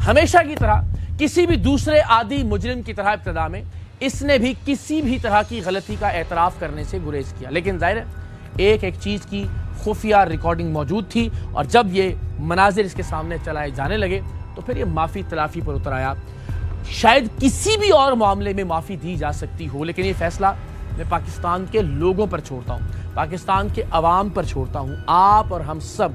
ہمیشہ کی طرح کسی بھی دوسرے عادی مجرم کی طرح ابتدا میں اس نے بھی کسی بھی طرح کی غلطی کا اعتراف کرنے سے گریز کیا، لیکن ظاہر ہے ایک چیز کی خفیہ ریکارڈنگ موجود تھی، اور جب یہ مناظر اس کے سامنے چلائے جانے لگے تو پھر یہ معافی تلافی پر اتر آیا۔ شاید کسی بھی اور معاملے میں معافی دی جا سکتی ہو، لیکن یہ فیصلہ میں پاکستان کے لوگوں پر چھوڑتا ہوں، پاکستان کے عوام پر چھوڑتا ہوں۔ آپ اور ہم سب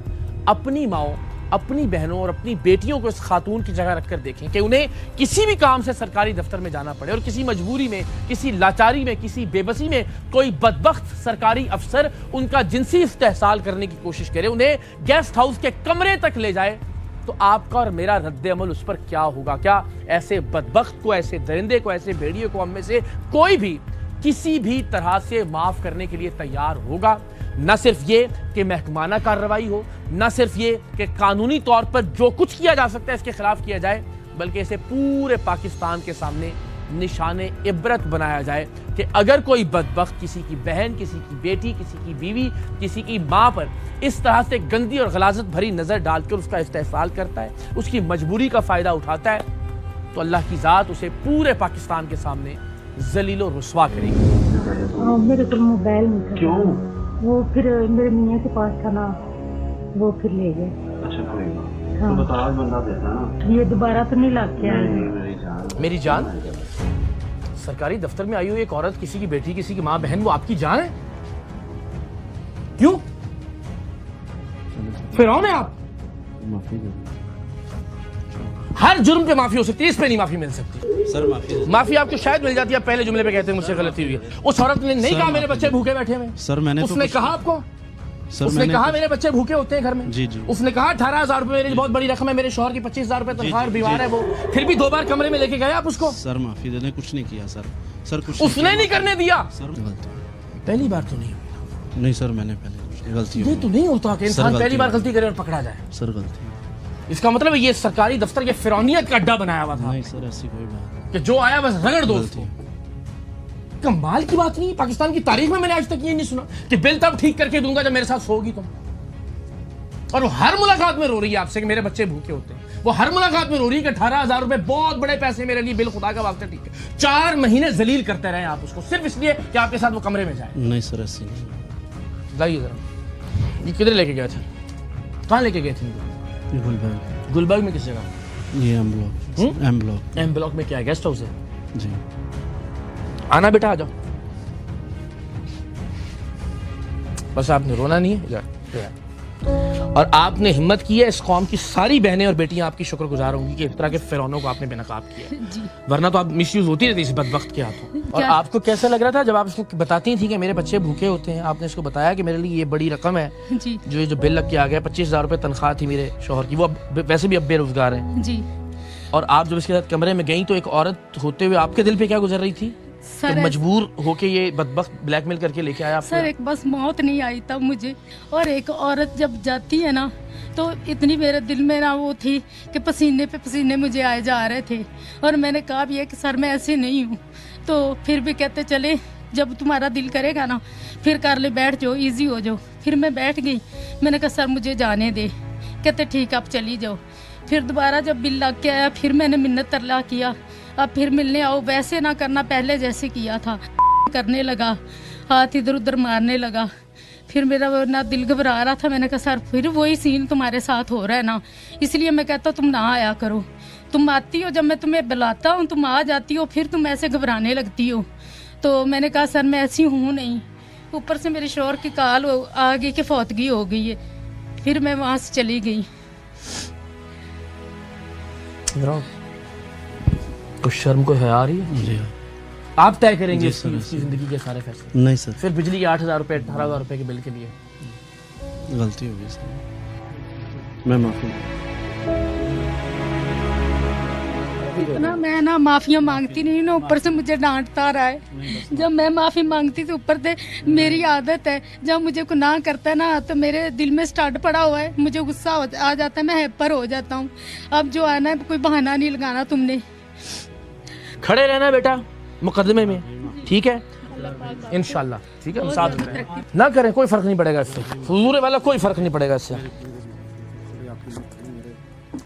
اپنی ماؤں، اپنی بہنوں اور اپنی بیٹیوں کو اس خاتون کی جگہ رکھ کر دیکھیں کہ انہیں کسی بھی کام سے سرکاری دفتر میں جانا پڑے اور کسی مجبوری میں، کسی لاچاری میں، کسی بے بسی میں کوئی بدبخت سرکاری افسر ان کا جنسی استحصال کرنے کی کوشش کرے، انہیں گیسٹ ہاؤس کے کمرے تک لے جائے، تو آپ کا اور میرا رد عمل اس پر کیا ہوگا؟ کیا ایسے بدبخت کو، ایسے درندے کو، ایسے بھیڑیے کو ہم میں سے کوئی بھی کسی بھی طرح سے معاف کرنے کے لیے تیار ہوگا؟ نہ صرف یہ کہ محکمانہ کارروائی ہو، نہ صرف یہ کہ قانونی طور پر جو کچھ کیا جا سکتا ہے اس کے خلاف کیا جائے، بلکہ اسے پورے پاکستان کے سامنے نشان عبرت بنایا جائے کہ اگر کوئی بدبخت کسی کی بہن، کسی کی بیٹی، کسی کی بیوی، کسی کی ماں پر اس طرح سے گندی اور غلاظت بھری نظر ڈال کر اس کا استحصال کرتا ہے، اس کی مجبوری کا فائدہ اٹھاتا ہے، تو اللہ کی ذات اسے پورے پاکستان کے سامنے ذلیل و رسوا کرے گی۔ میرے کو موبائل میں تھا، کیوں؟ وہ پھر میرے میاں کے پاس تھا نا، وہ پھر لے گئے۔ اچھا کوئی بات تو بتا بندہ دیتا نا، یہ دوبارہ تو نہیں لاگ کے آئے۔ میری جان، سرکاری دفتر میں آئی ہوئی ایک عورت، کسی کی بیٹی، کسی کی ماں بہن، وہ آپ کی جان ہے؟ کیوں؟ فرعون ہیں آپ؟ ہر جرم پہ معافی ہو سکتی ہے، اس پہ نہیں معافی مل سکتی۔ سر معافی آپ کو شاید مل جاتی ہے، پہلے جملے پہ کہتے ہیں مجھ سے غلطی ہوئی ہے۔ اس عورت نے نہیں کہا میرے بچے بھوکے بیٹھے ہوئے، سر میں نے اس نے کہا آپ کو، اس نے کہا میرے بچے بھوکے ہوتے ہیں گھر میں، جی جی، اس نے کہا 18,000 روپے میری بہت بڑی رقم ہے، میرے شوہر کی 25,000 روپے تنخواہ اور بیمار ہے وہ، پھر بھی 2 بار کمرے میں لے کے گئے آپ اس کو؟ سر معافی دینے کچھ نہیں کیا سر کچھ اس نے نہیں کرنے دیا؟ سر غلطی پہلی بار تو نہیں ہوئی، نہیں سر، میں نے پہلے غلطی یہ تو نہیں ہوتا کہ انسان پہلی بار غلطی کرے اور پکڑا جائے۔ سر غلطی، اس کا مطلب یہ سرکاری دفتر یہ فرعونیت کا اڈا بنایا ہوا تھا نہیں سر ایسی کوئی بات کہ جو آیا بس رگڑ دو اس کو۔ کمال کی بات نہیں، پاکستان کی تاریخ میں نے آج تک یہ نہیں سنا کہ بل تب ٹھیک کر کے دوں گا جب میرے ساتھ سوگی تم۔ اور وہ ہر ملاقات میں رو رہی ہے آپ سے کہ میرے بچے بھوکے ہوتے ہیں، وہ ہر ملاقات میں رو رہی ہے کہ 18,000 روپے بہت بڑے پیسے میرے لیے، بل خدا کا واسطہ ٹھیک ہے۔ 4 مہینے ذلیل کرتے رہے آپ اس کو صرف اس لیے کہ آپ کے ساتھ وہ کمرے میں جائے۔ نہیں سر ایسی نہیں۔ لائیے ذرا، یہ کدھر لے کے گئے تھے؟ کہاں لے کے گئے تھے؟ گلبرگ میں کس جگہ؟ یہ ایم بلاک میں کیا ہے، گیسٹ ہاؤس ہے؟ جی۔ آنا بیٹا، آ جاؤ، بس آپ نے رونا نہیں ہے، اور آپ نے ہمت کی ہے، اس قوم کی ساری بہنیں اور بیٹیاں آپ کی شکر گزار ہوں گی کہ اس طرح کے فرعونوں کو آپ نے بے نقاب کیا، ورنہ تو آپ مس یوز ہوتی رہتی اس بدبخت کے ہاتھوں۔ اور آپ کو کیسا لگ رہا تھا جب آپ اس کو بتاتی تھی کہ میرے بچے بھوکے ہوتے ہیں؟ آپ نے اس کو بتایا کہ میرے لیے یہ بڑی رقم ہے جو بل لگ کے آ گیا، 25,000 روپے تنخواہ تھی میرے شوہر کی، وہ ویسے بھی اب بے روزگار ہیں جی، اور آپ جب اس کے ساتھ کمرے میں گئیں تو ایک عورت ہوتے ہوئے آپ کے دل پہ کیا گزر رہی تھی؟ مجبور ہو کے یہ بدبخت بلیک میل کر کے لے کے آیا سر؟ ایک بس موت نہیں آئی تب مجھے، اور ایک عورت جب جاتی ہے نا تو اتنی میرے دل میں نا وہ تھی کہ پسینے پہ پسینے مجھے آئے جا رہے تھے، اور میں نے کہا بھی ہے کہ سر میں ایسے نہیں ہوں، تو پھر بھی کہتے چلے جب تمہارا دل کرے گا نا پھر کر لے، بیٹھ جاؤ، ایزی ہو جاؤ۔ پھر میں بیٹھ گئی، میں نے کہا سر مجھے جانے دے، کہتے ٹھیک آپ چلی جاؤ۔ پھر دوبارہ جب بل لگ کے آیا پھر میں نے منت ترلا کیا، اب پھر ملنے آؤ، ویسے نہ کرنا پہلے جیسے کیا تھا، کرنے لگا، ہاتھ ادھر ادھر مارنے لگا۔ پھر میرا نہ دل گھبرا رہا تھا، میں نے کہا سر پھر وہی سین تمہارے ساتھ ہو رہا ہے نا، اس لیے میں کہتا ہوں تم نہ آیا کرو، تم آتی ہو جب میں تمہیں بلاتا ہوں تم آ جاتی ہو، پھر تم ایسے گھبرانے لگتی ہو۔ تو میں نے کہا سر میں ایسی ہوں نہیں، اوپر سے میرے شوہر کی کال آ گئی کہ فوتگی ہو گئی ہے، پھر میں وہاں سے چلی گئی۔ کچھ شرم کو حیا آ رہی ہے؟ جی آپ طے کریں گے اس کی زندگی کے سارے فیصلے؟ نہیں سر، پھر بجلی کے 8,000 روپے 18,000 روپے کے بل کے لیے غلطی ہو گئی سر، میں معافی۔ اتنا میں نا معافیاں مانگتی نہیں نا، اوپر سے مجھے ڈانٹتا رہا ہے۔ جب میں معافی مانگتی تو اوپر سے میری عادت ہے جب مجھے گناہ کرتا ہے نا تو میرے دل میں سٹارٹ پڑا ہوا ہے، مجھے غصہ آ جاتا ہے، میں ہیپر ہو جاتا ہوں۔ اب جو آنا ہے کوئی بہانہ نہیں لگانا، تم نے کھڑے رہنا بیٹا مقدمے میں، ٹھیک ہے انشاءاللہ، ٹھیک ہے، ہم ساتھ میں نہ کریں، کوئی فرق نہیں پڑے گا اس سے، حضور والا کوئی فرق نہیں پڑے گا اس سے۔